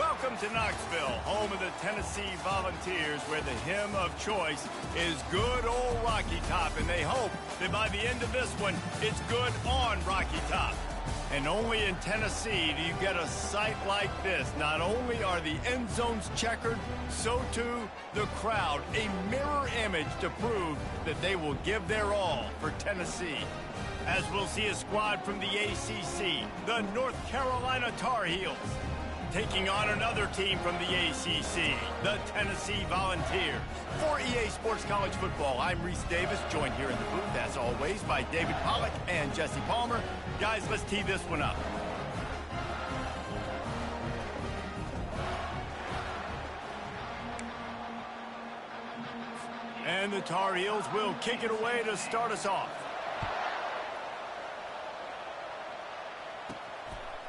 Welcome to Knoxville, home of the Tennessee Volunteers, where the hymn of choice is good old Rocky Top, and they hope that by the end of this one, it's good on Rocky Top. And only in Tennessee do you get a sight like this. Not only are the end zones checkered, so too the crowd, a mirror image to prove that they will give their all for Tennessee. As we'll see a squad from the ACC, the North Carolina Tar Heels, taking on another team from the ACC, the Tennessee Volunteers. For EA Sports College Football, I'm Reese Davis, joined here in the booth, as always, by David Pollack and Jesse Palmer. Guys, let's tee this one up. And the Tar Heels will kick it away to start us off.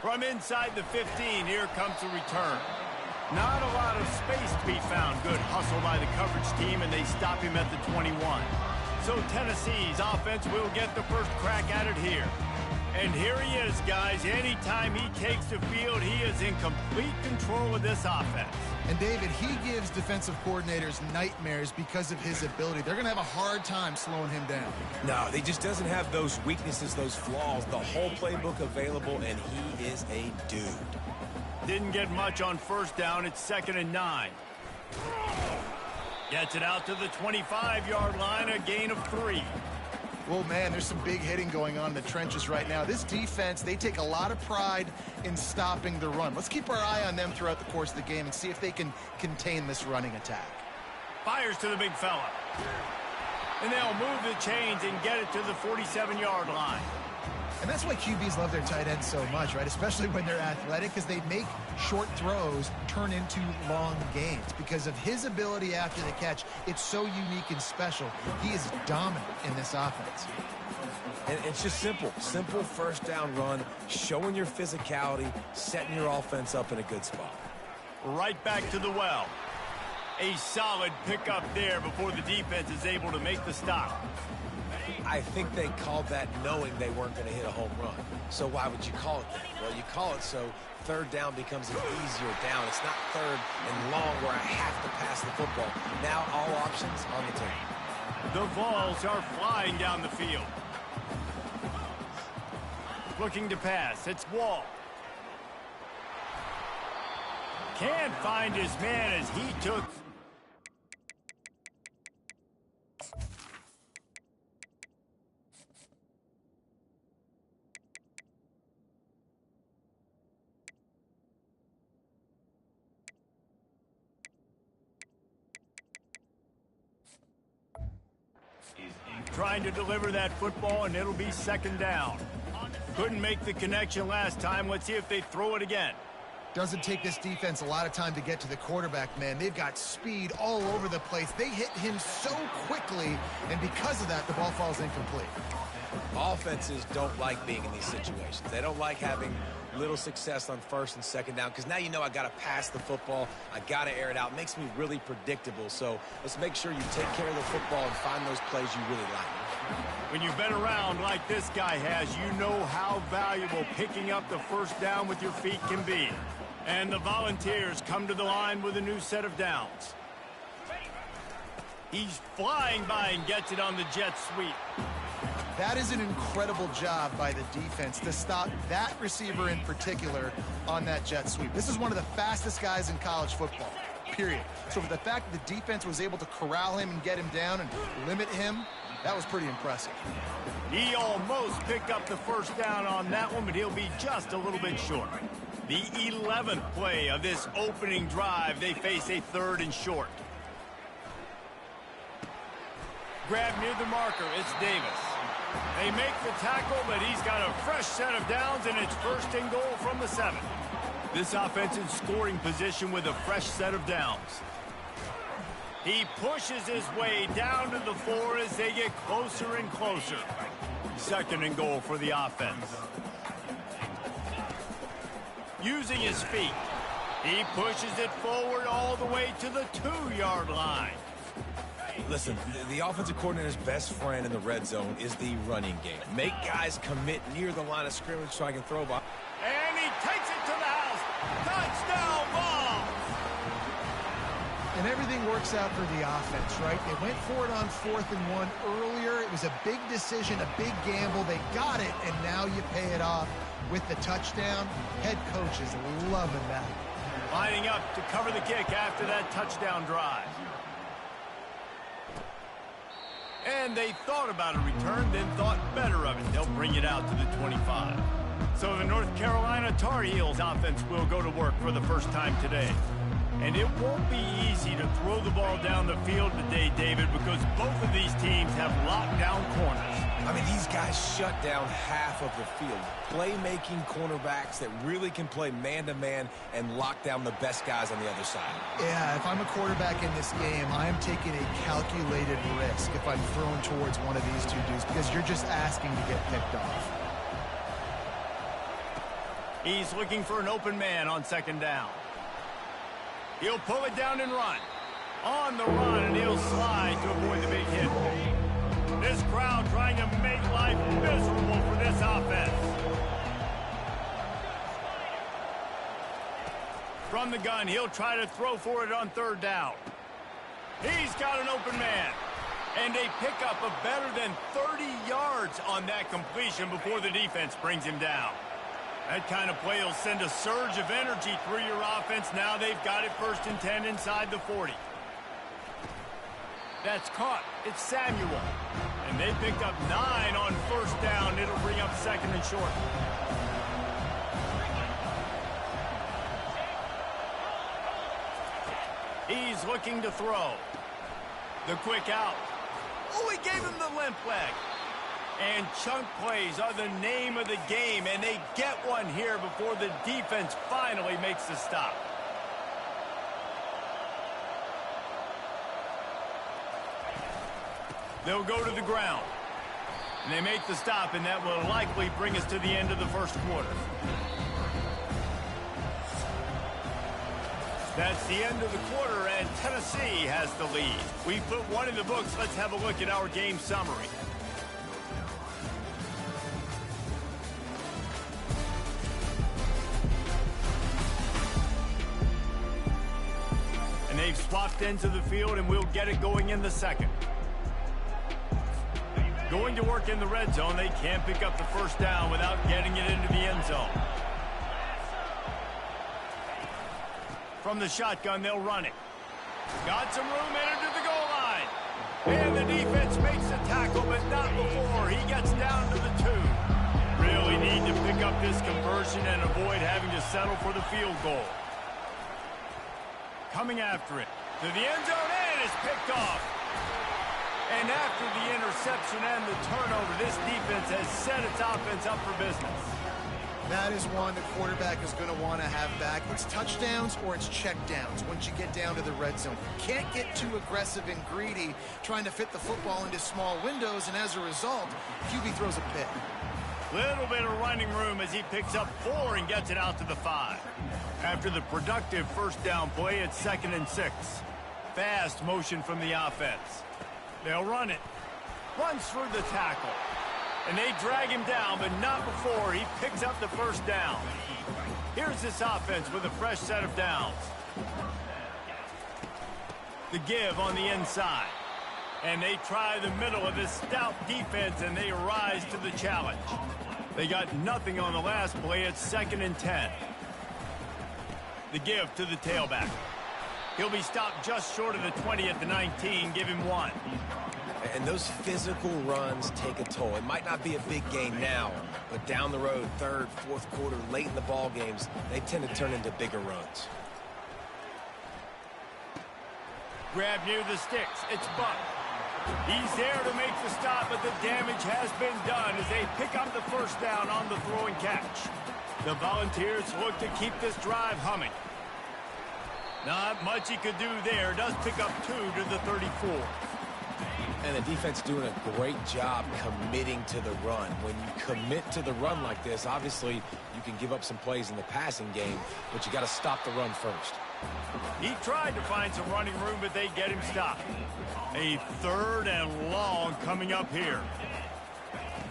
From inside the 15, here comes the return. Not a lot of space to be found. Good hustle by the coverage team, and they stop him at the 21. So Tennessee's offense will get the first crack at it here. And here he is, guys. Anytime he takes the field, he is in complete control of this offense. And David, he gives defensive coordinators nightmares because of his ability. They're going to have a hard time slowing him down. No, he just doesn't have those weaknesses, those flaws, the whole playbook available, and he is a dude. Didn't get much on first down. It's 2nd and 9. Gets it out to the 25-yard line, a gain of 3. Well, man, there's some big hitting going on in the trenches right now. This defense, they take a lot of pride in stopping the run. Let's keep our eye on them throughout the course of the game and see if they can contain this running attack. Fires to the big fella. And they'll move the chains and get it to the 47-yard line. And that's why QBs love their tight ends so much, right? Especially when they're athletic, because they make short throws turn into long gains. Because of his ability after the catch, it's so unique and special. He is dominant in this offense. And it's just simple. Simple first down run, showing your physicality, setting your offense up in a good spot. Right back to the well. A solid pickup there before the defense is able to make the stop. I think they called that knowing they weren't going to hit a home run. So why would you call it that? Well, you call it so third down becomes an easier down. It's not third and long where I have to pass the football. Now all options on the table. The Vols are flying down the field. Looking to pass. It's Wall. Can't find his man as he took... Trying to deliver that football, and it'll be 2nd down. Couldn't make the connection last time. Let's see if they throw it again. Doesn't take this defense a lot of time to get to the quarterback, man. They've got speed all over the place. They hit him so quickly, and because of that, the ball falls incomplete. Offenses don't like being in these situations. They don't like having little success on 1st and 2nd down because now you know I got to pass the football. I got to air it out. It makes me really predictable. So let's make sure you take care of the football and find those plays you really like. When you've been around like this guy has, you know how valuable picking up the first down with your feet can be. And the Volunteers come to the line with a new set of downs. He's flying by and gets it on the jet sweep. That is an incredible job by the defense to stop that receiver in particular on that jet sweep. This is one of the fastest guys in college football, period. So for the fact that the defense was able to corral him and get him down and limit him, that was pretty impressive. He almost picked up the first down on that one, but he'll be just a little bit short. The 11th play of this opening drive, they face a 3rd and short. Grab near the marker, it's Davis. They make the tackle, but he's got a fresh set of downs, and it's 1st and goal from the 7. This offense in scoring position with a fresh set of downs. He pushes his way down to the 4 as they get closer and closer. 2nd and goal for the offense. Using his feet, he pushes it forward all the way to the 2-yard line. Listen, the offensive coordinator's best friend in the red zone is the running game. Make guys commit near the line of scrimmage so I can throw by. And he takes it to the house. Touchdown ball. And everything works out for the offense, right? They went for it on 4th and 1 earlier. It was a big decision, a big gamble. They got it, and now you pay it off with the touchdown. Head coach is loving that. Lining up to cover the kick after that touchdown drive. And they thought about a return, then thought better of it. They'll bring it out to the 25. So the North Carolina Tar Heels offense will go to work for the first time today. And it won't be easy to throw the ball down the field today, David, because both of these teams have locked down corners. I mean, these guys shut down half of the field. Playmaking cornerbacks that really can play man-to-man and lock down the best guys on the other side. Yeah, if I'm a quarterback in this game, I am taking a calculated risk if I'm throwing towards one of these two dudes because you're just asking to get picked off. He's looking for an open man on 2nd down. He'll pull it down and run. On the run, and he'll slide to avoid the big hit. This crowd trying to make life miserable for this offense. From the gun, he'll try to throw for it on 3rd down. He's got an open man. And they pick up a better than 30 yards on that completion before the defense brings him down. That kind of play will send a surge of energy through your offense. Now they've got it 1st and 10 inside the 40. That's caught. It's Samuel. And they picked up 9 on 1st down. It'll bring up 2nd and short. He's looking to throw. The quick out. Oh, he gave him the limp leg. And chunk plays are the name of the game, and they get one here before the defense finally makes the stop. They'll go to the ground. And they make the stop, and that will likely bring us to the end of the 1st quarter. That's the end of the quarter, and Tennessee has the lead. We put one in the books. Let's have a look at our game summary. And they've swapped ends of the field, and we'll get it going in the 2nd. Going to work in the red zone. They can't pick up the 1st down without getting it into the end zone. From the shotgun, they'll run it. Got some room, entered to the goal line. And the defense makes the tackle, but not before he gets down to the 2. Really need to pick up this conversion and avoid having to settle for the field goal. Coming after it. To the end zone, and it's picked off. And after the interception and the turnover, this defense has set its offense up for business. That is one the quarterback is going to want to have back. It's touchdowns or it's checkdowns once you get down to the red zone. Can't get too aggressive and greedy trying to fit the football into small windows, and as a result, QB throws a pick. Little bit of running room as he picks up 4 and gets it out to the 5. After the productive 1st down play, it's 2nd and 6. Fast motion from the offense. They'll run it. Runs through the tackle. And they drag him down, but not before he picks up the 1st down. Here's this offense with a fresh set of downs. The give on the inside. And they try the middle of this stout defense, and they rise to the challenge. They got nothing on the last play. It's 2nd and 10. The give to the tailback. He'll be stopped just short of the 20 at the 19. Give him 1. And those physical runs take a toll. It might not be a big gain now, but down the road, 3rd, 4th quarter, late in the ball games, they tend to turn into bigger runs. Grab near the sticks. It's Buck. He's there to make the stop, but the damage has been done as they pick up the 1st down on the throw and catch. The Volunteers look to keep this drive humming. Not much he could do there. Does pick up 2 to the 34. And the defense doing a great job committing to the run. When you commit to the run like this, obviously you can give up some plays in the passing game, but you got to stop the run first. He tried to find some running room, but they get him stopped. A 3rd and long coming up here.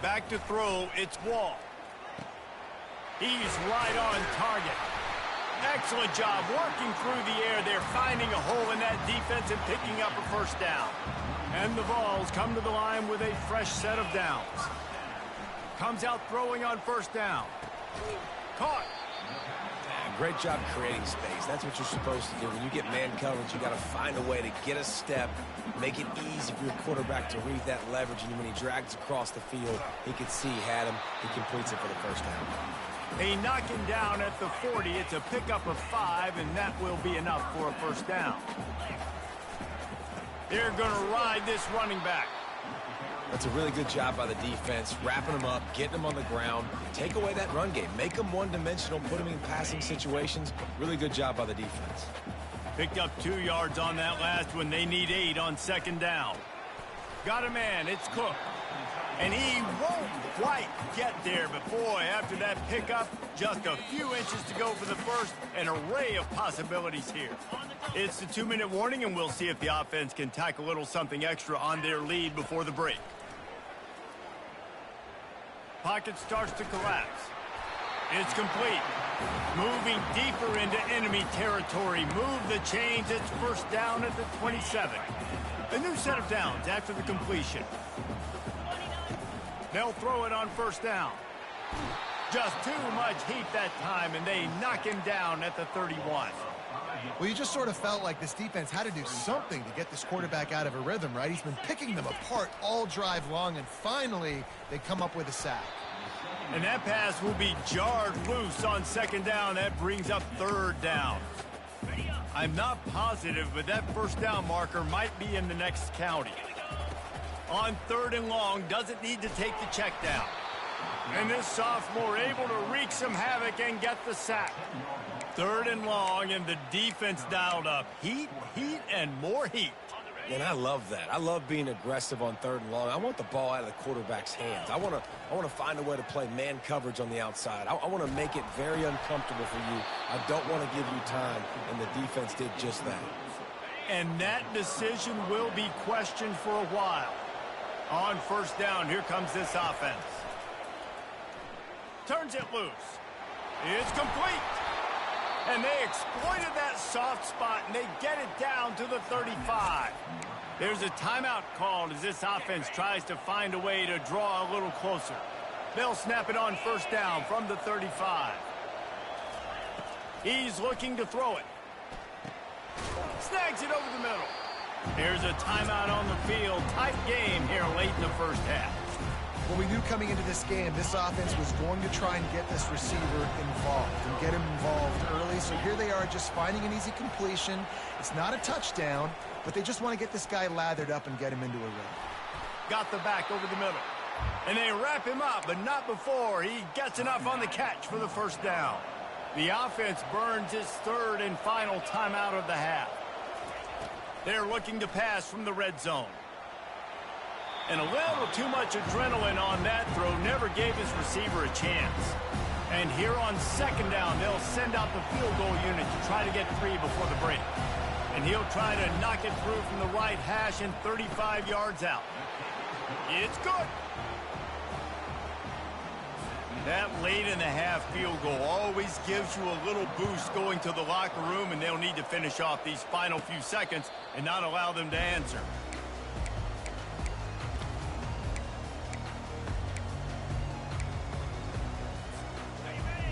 Back to throw, it's Wall. He's right on target. Excellent job working through the air there, finding a hole in that defense and picking up a first down. And the Vols come to the line with a fresh set of downs. Comes out throwing on first down. Caught. Great job creating space. That's what you're supposed to do. When you get man coverage, you got to find a way to get a step, make it easy for your quarterback to read that leverage. And when he drags across the field, he can see he had him. He completes it for the first down. They knock him down at the 40. It's a pickup of 5, and that will be enough for a first down. They're going to ride this running back. That's a really good job by the defense, wrapping them up, getting them on the ground. Take away that run game. Make them one-dimensional, put them in passing situations. Really good job by the defense. Picked up 2 yards on that last one. They need 8 on second down. Got a man. It's Cook. And he won't quite get there, but boy, after that pickup, just a few inches to go for the first. An array of possibilities here. It's the 2-minute warning, and we'll see if the offense can tack a little something extra on their lead before the break. Pocket starts to collapse. It's complete. Moving deeper into enemy territory. Move the chains. It's first down at the 27. A new set of downs after the completion. They'll throw it on first down. Just too much heat that time, and they knock him down at the 31. Well, you just sort of felt like this defense had to do something to get this quarterback out of a rhythm, right? He's been picking them apart all drive long, and finally they come up with a sack. And that pass will be jarred loose on second down. That brings up third down. I'm not positive, but that first down marker might be in the next county. On third and long, doesn't need to take the check down. And this sophomore able to wreak some havoc and get the sack. Third and long, and the defense dialed up. Heat, heat, and more heat. And I love that. I love being aggressive on third and long. I want the ball out of the quarterback's hands. I want to find a way to play man coverage on the outside. I want to make it very uncomfortable for you. I don't want to give you time, and the defense did just that. And that decision will be questioned for a while. On first down, here comes this offense. Turns it loose. It's complete. And they exploited that soft spot, and they get it down to the 35. There's a timeout called as this offense tries to find a way to draw a little closer. They'll snap it on first down from the 35. He's looking to throw it. Snags it over the middle. There's a timeout on the field. Tight game here late in the first half. Well, we knew coming into this game, this offense was going to try and get this receiver involved and get him involved early. So here they are just finding an easy completion. It's not a touchdown, but they just want to get this guy lathered up and get him into a rhythm. Got the back over the middle. And they wrap him up, but not before he gets enough on the catch for the first down. The offense burns its third and final timeout of the half. They're looking to pass from the red zone. And a little too much adrenaline on that throw never gave his receiver a chance. And here on second down, they'll send out the field goal unit to try to get 3 before the break. And he'll try to knock it through from the right hash and 35 yards out. It's good. That late in the half field goal always gives you a little boost going to the locker room, and they'll need to finish off these final few seconds and not allow them to answer.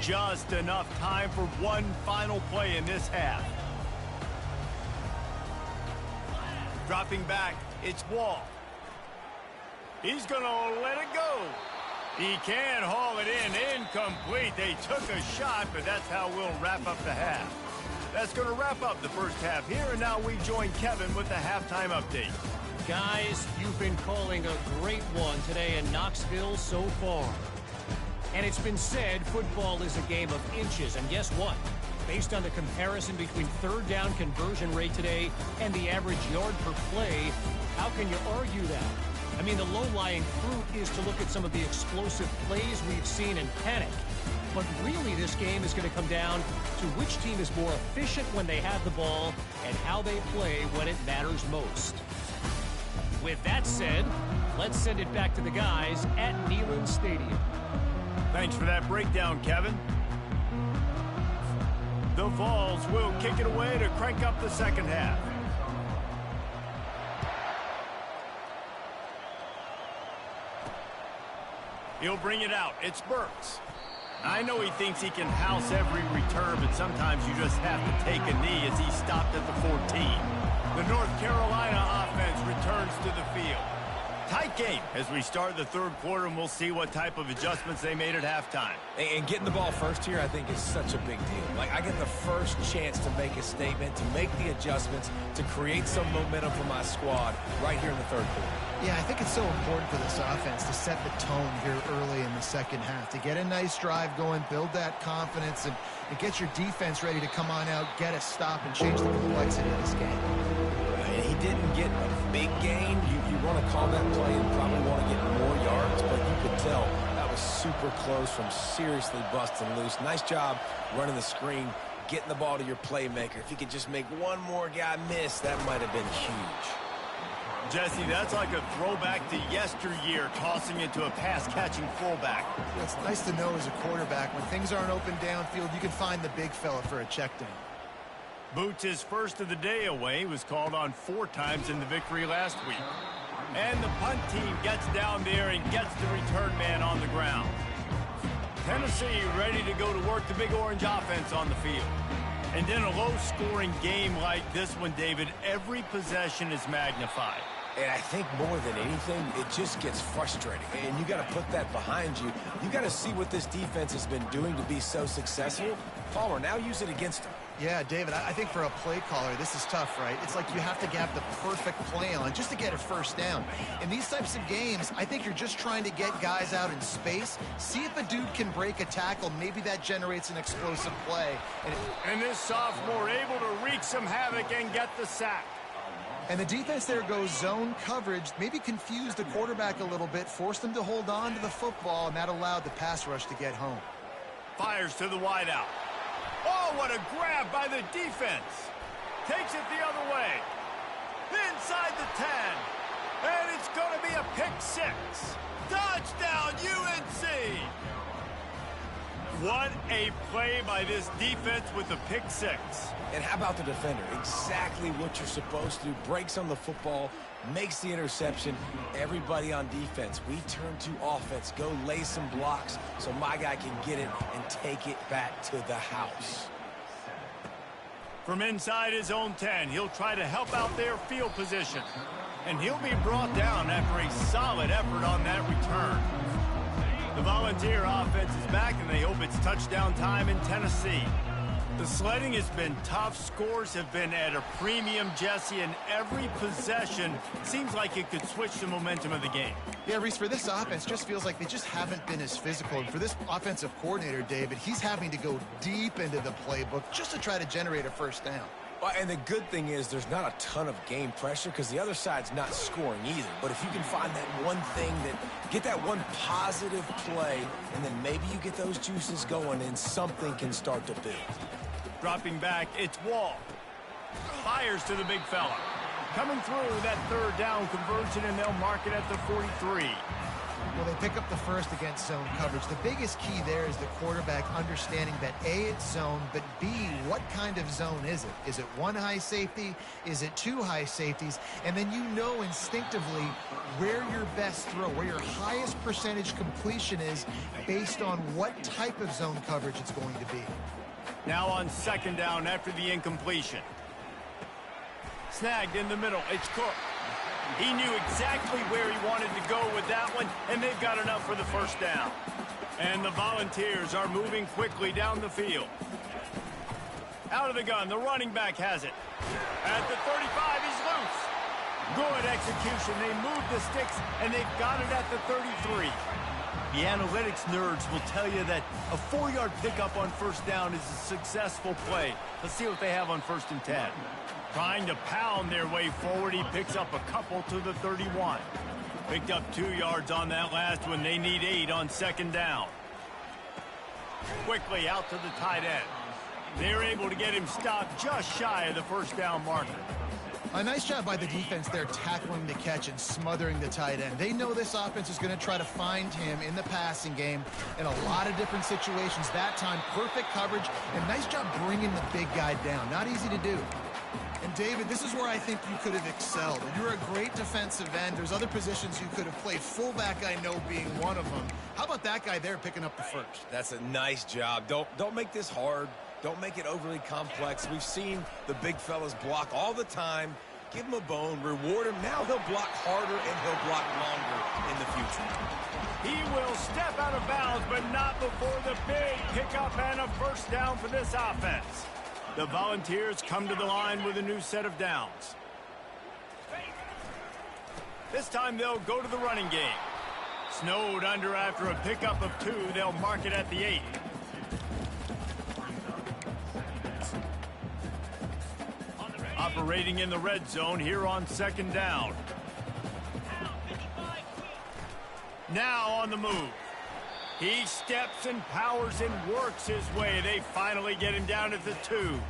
Just enough time for one final play in this half. Dropping back, it's Wall. He's going to let it go. He can haul it in. Incomplete. They took a shot, but that's how we'll wrap up the half. That's going to wrap up the first half here, and now we join Kevin with the halftime update. Guys, you've been calling a great one today in Knoxville so far. And it's been said football is a game of inches, and guess what? Based on the comparison between third down conversion rate today and the average yard per play, how can you argue that? I mean, the low-lying fruit is to look at some of the explosive plays we've seen and panic. But really, this game is going to come down to which team is more efficient when they have the ball and how they play when it matters most. With that said, let's send it back to the guys at Neyland Stadium. Thanks for that breakdown, Kevin. The Vols will kick it away to crank up the second half. He'll bring it out. It's Burks. I know he thinks he can house every return, but sometimes you just have to take a knee as he stopped at the 14. The North Carolina offense returns to the field. Tight game as we start the third quarter, and we'll see what type of adjustments they made at halftime. And getting the ball first here, I think, is such a big deal. Like, I get the first chance to make a statement, to make the adjustments, to create some momentum for my squad right here in the third quarter. Yeah, I think it's so important for this offense to set the tone here early in the second half, to get a nice drive going, build that confidence, and get your defense ready to come on out, get a stop, and change the complexity of this game. He didn't get a big gain. You want to call that play and probably want to get more yards, but you could tell that was super close from seriously busting loose. Nice job running the screen, getting the ball to your playmaker. If you could just make one more guy miss, that might have been huge. Jesse, that's like a throwback to yesteryear, tossing it to a pass-catching fullback. It's nice to know as a quarterback, when things aren't open downfield, you can find the big fella for a check down. Boots, his first of the day away, was called on 4 times in the victory last week. And the punt team gets down there and gets the return man on the ground. Tennessee ready to go to work the Big Orange offense on the field. And in a low-scoring game like this one, David, every possession is magnified. And I think more than anything, it just gets frustrating. And you got to put that behind you. You got to see what this defense has been doing to be so successful. Palmer, now use it against them. Yeah, David, I think for a play caller, this is tough, right? It's like you have to have the perfect play on just to get a first down. In these types of games, I think you're just trying to get guys out in space, see if a dude can break a tackle. Maybe that generates an explosive play. And this sophomore able to wreak some havoc and get the sack. And the defense there goes zone coverage, maybe confused the quarterback a little bit, forced him to hold on to the football, and that allowed the pass rush to get home. Fires to the wideout. Oh, what a grab by the defense. Takes it the other way. Inside the 10. And it's going to be a pick 6. Touchdown, UNC. What a play by this defense with a pick 6. And how about the defender? Exactly what you're supposed to do. Breaks on the football, makes the interception. Everybody on defense, we turn to offense. Go lay some blocks so my guy can get it and take it back to the house. From inside his own 10, he'll try to help out their field position. And he'll be brought down after a solid effort on that return. The Volunteer offense is back, and they hope it's touchdown time in Tennessee. The sledding has been tough. Scores have been at a premium, Jesse, and every possession seems like it could switch the momentum of the game. Yeah, Reese, for this offense, just feels like they just haven't been as physical. And for this offensive coordinator, David, he's having to go deep into the playbook just to try to generate a first down. Well, and the good thing is there's not a ton of game pressure because the other side's not scoring either. But if you can find that one thing, get that one positive play, and then maybe you get those juices going and something can start to build. Dropping back, it's Wall. Fires to the big fella. Coming through that third down conversion, and they'll mark it at the 43. Well, they pick up the first against zone coverage. The biggest key there is the quarterback understanding that A, it's zone, but B, what kind of zone is it? Is it one high safety? Is it 2 high safeties? And then you know instinctively where your best throw, where your highest percentage completion is based on what type of zone coverage it's going to be. Now on second down after the incompletion. Snagged in the middle. It's Cook. He knew exactly where he wanted to go with that one, and they've got enough for the first down. And the Volunteers are moving quickly down the field. Out of the gun, the running back has it. At the 35, he's loose. Good execution. They move the sticks, and they've got it at the 33. The analytics nerds will tell you that a 4-yard pickup on first down is a successful play. Let's see what they have on 1st and 10. Trying to pound their way forward, he picks up a couple to the 31. Picked up 2 yards on that last one. They need 8 on second down. Quickly out to the tight end. They're able to get him stopped just shy of the first down marker. A nice job by the defense there tackling the catch and smothering the tight end. They know this offense is going to try to find him in the passing game in a lot of different situations. That time, perfect coverage and nice job bringing the big guy down. Not easy to do. And David, this is where I think you could have excelled. You're a great defensive end. There's other positions you could have played. Fullback, I know, being one of them. How about that guy there picking up the first? That's a nice job. Don't make this hard. Don't make it overly complex. We've seen the big fellas block all the time. Give him a bone, reward him. Now he'll block harder and he'll block longer in the future. He will step out of bounds, but not before the big pickup and a first down for this offense. The Volunteers come to the line with a new set of downs. This time they'll go to the running game. Snowed under after a pickup of 2. They'll mark it at the 8. Operating in the red zone here on second down. Now on the move. He steps and powers and works his way. They finally get him down at the 2.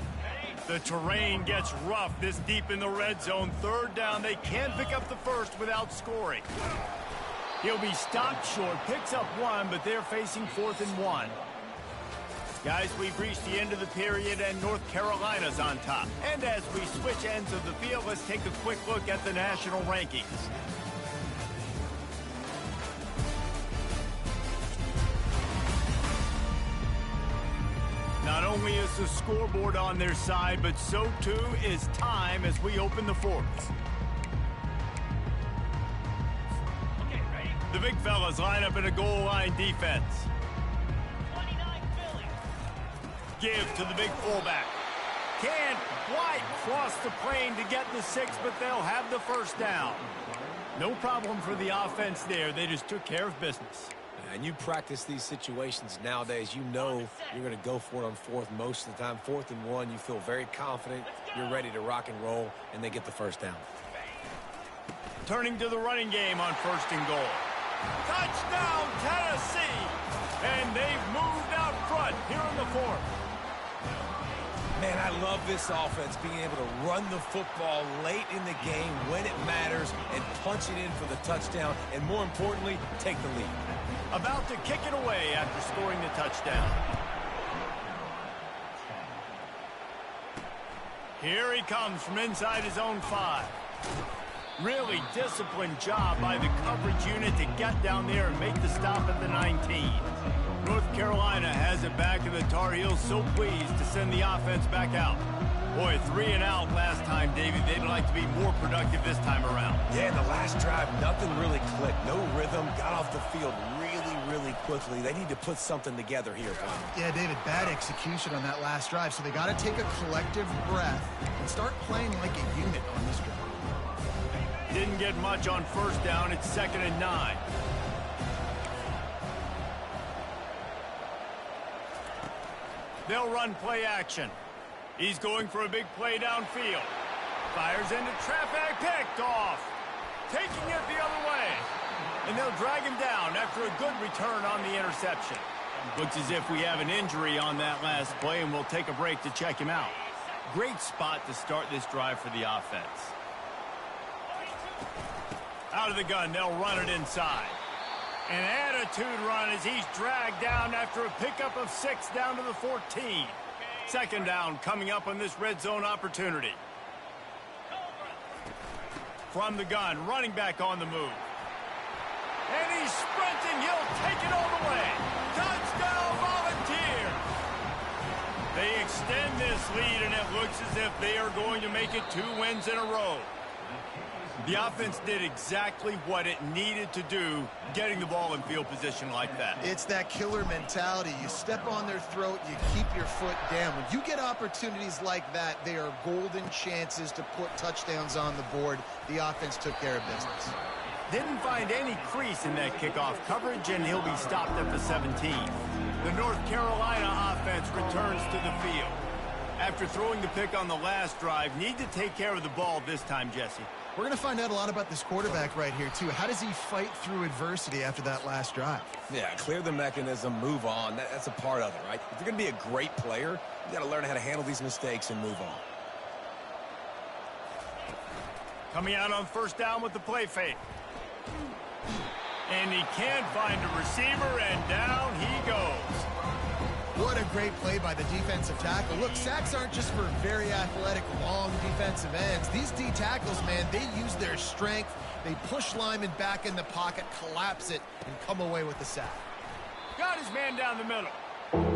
The terrain gets rough this deep in the red zone. Third down. They can pick up the first without scoring. He'll be stopped short. Picks up 1, but they're facing 4th and 1. Guys, we've reached the end of the period, and North Carolina's on top. And as we switch ends of the field, let's take a quick look at the national rankings. Not only is the scoreboard on their side, but so too is time as we open the 4th. Okay, ready? The big fellas line up in a goal line defense. 29 Philly. Give to the big fullback. Can't quite cross the plane to get the 6, but they'll have the first down. No problem for the offense there. They just took care of business. And you practice these situations nowadays, you know you're going to go for it on 4th most of the time. 4th and 1, you feel very confident, you're ready to rock and roll, and they get the first down. Turning to the running game on 1st and goal. Touchdown, Tennessee! And they've moved out front here in the 4th. Man, I love this offense, being able to run the football late in the game when it matters and punch it in for the touchdown, and more importantly, take the lead. About to kick it away after scoring the touchdown. Here he comes from inside his own 5. Really disciplined job by the coverage unit to get down there and make the stop at the 19. North Carolina has it back in the Tar Heels, so pleased to send the offense back out. Boy, 3 and out last time, David. They'd like to be more productive this time around. Yeah, in the last drive, nothing really clicked. No rhythm, got off the field really quickly. They need to put something together here. Yeah, David, bad execution on that last drive, so they got to take a collective breath and start playing like a unit on this drive. Didn't get much on first down. It's 2nd and 9. They'll run play action. He's going for a big play downfield. Fires into traffic, picked off. Taking it the other way. And they'll drag him down after a good return on the interception. Looks as if we have an injury on that last play, and we'll take a break to check him out. Great spot to start this drive for the offense. Out of the gun, they'll run it inside. An attitude run as he's dragged down after a pickup of 6 down to the 14. 2nd down coming up on this red zone opportunity. From the gun, running back on the move. And he's sprinting. He'll take it all the way. Touchdown, Volunteers! They extend this lead, and it looks as if they are going to make it 2 wins in a row. The offense did exactly what it needed to do, getting the ball in field position like that. It's that killer mentality. You step on their throat, you keep your foot down. When you get opportunities like that, they are golden chances to put touchdowns on the board. The offense took care of business. Didn't find any crease in that kickoff coverage, and he'll be stopped at the 17. The North Carolina offense returns to the field. After throwing the pick on the last drive, need to take care of the ball this time, Jesse. We're going to find out a lot about this quarterback right here, too. How does he fight through adversity after that last drive? Yeah, clear the mechanism, move on. That's a part of it, right? If you're going to be a great player, you got to learn how to handle these mistakes and move on. Coming out on first down with the play fake. And he can't find a receiver, and down he goes. What a great play by the defensive tackle. Look, sacks aren't just for very athletic, long defensive ends. These D tackles, man, they use their strength. They push linemen back in the pocket, collapse it, and come away with the sack. Got his man down the middle.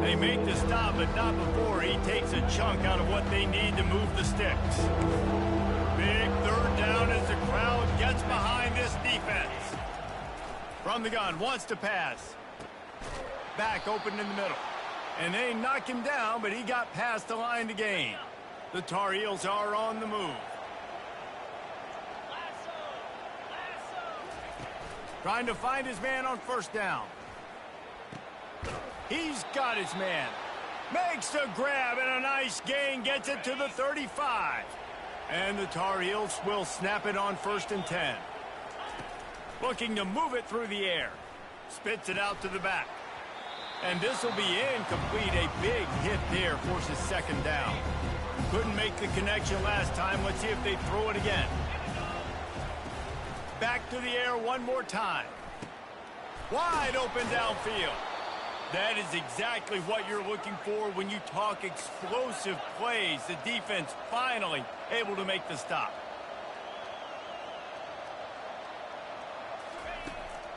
They make the stop, but not before he takes a chunk out of what they need to move the sticks. Big third down as the crowd gets behind this defense. From the gun, wants to pass. Back open in the middle. And they knock him down, but he got past the line to gain. The Tar Heels are on the move. Trying to find his man on first down. He's got his man. Makes the grab and a nice gain. Gets it to the 35. And the Tar Heels will snap it on 1st and 10. Looking to move it through the air. Spits it out to the back. And this will be incomplete. A big hit there forces 2nd down. Couldn't make the connection last time. Let's see if they throw it again. Back to the air one more time. Wide open downfield. That is exactly what you're looking for when you talk explosive plays. The defense finally able to make the stop.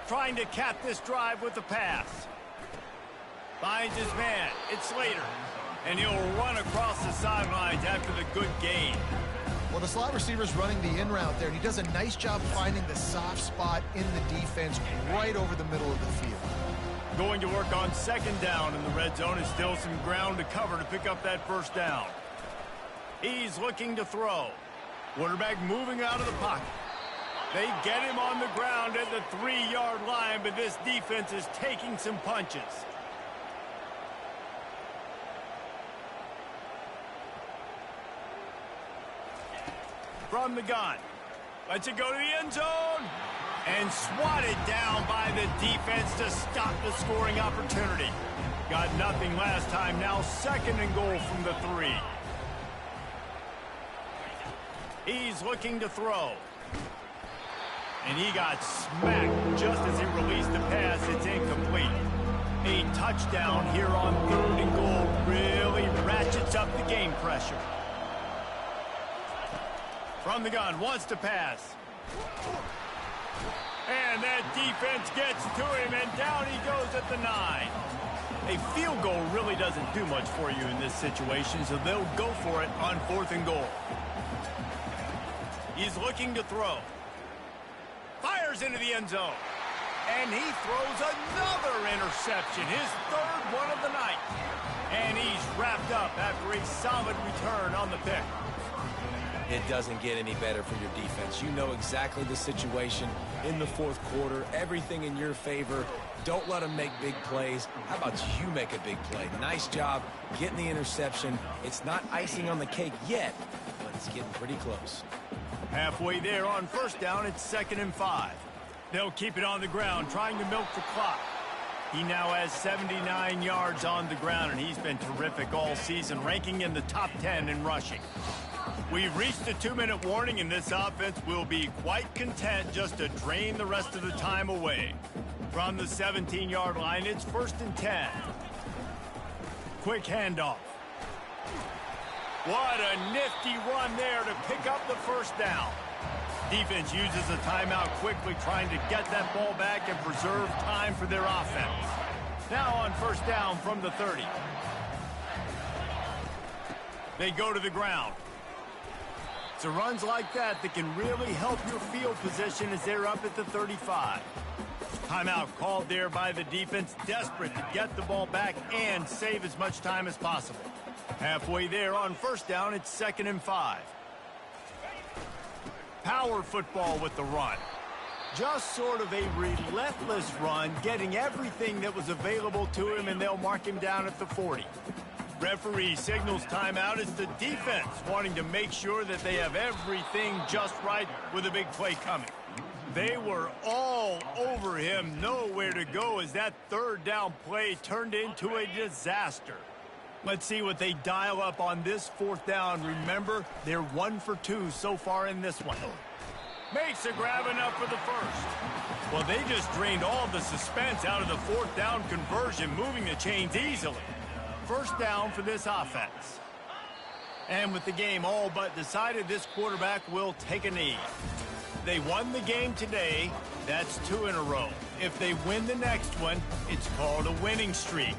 Trying to cap this drive with the pass. Finds his man. It's Slater. And he'll run across the sidelines after the good gain. Well, the slot receiver's running the in route there, and he does a nice job finding the soft spot in the defense right over the middle of the field. Going to work on 2nd down in the red zone. Is still some ground to cover to pick up that 1st down. He's looking to throw. Quarterback moving out of the pocket. They get him on the ground at the 3-yard line, but this defense is taking some punches. From the gun. Lets it go to the end zone. And swatted down by the defense to stop the scoring opportunity. Got nothing last time. Now 2nd and goal from the 3. He's looking to throw. And he got smacked just as he released the pass. It's incomplete. A touchdown here on 3rd and goal really ratchets up the game pressure. From the gun, wants to pass. And that defense gets to him, and down he goes at the 9. A field goal really doesn't do much for you in this situation, so they'll go for it on 4th and goal. He's looking to throw. Fires into the end zone. And he throws another interception, his 3rd one of the night. And he's wrapped up after a solid return on the pick. It doesn't get any better for your defense. You know exactly the situation in the 4th quarter. Everything in your favor. Don't let them make big plays. How about you make a big play? Nice job getting the interception. It's not icing on the cake yet, but it's getting pretty close. Halfway there on 1st down, it's 2nd and 5. They'll keep it on the ground, trying to milk the clock. He now has 79 yards on the ground, and he's been terrific all season, ranking in the top 10 in rushing. We've reached the 2-minute warning, and this offense will be quite content just to drain the rest of the time away. From the 17-yard line, it's 1st and 10. Quick handoff. What a nifty run there to pick up the 1st down. Defense uses a timeout quickly, trying to get that ball back and preserve time for their offense. Now on 1st down from the 30. They go to the ground. It's runs like that that can really help your field position as they're up at the 35. Timeout called there by the defense, desperate to get the ball back and save as much time as possible. Halfway there on 1st down, it's 2nd and 5. Power football with the run. Just sort of a relentless run, getting everything that was available to him, and they'll mark him down at the 40. Referee signals timeout. It's the defense wanting to make sure that they have everything just right with a big play coming. They were all over him, nowhere to go as that 3rd down play turned into a disaster. Let's see what they dial up on this 4th down. Remember, they're 1 for 2 so far in this one. Makes a grab enough for the first. Well, they just drained all the suspense out of the 4th down conversion, moving the chains easily. 1st down for this offense. And with the game all but decided, this quarterback will take a knee. They won the game today. That's 2 in a row. If they win the next one, it's called a winning streak.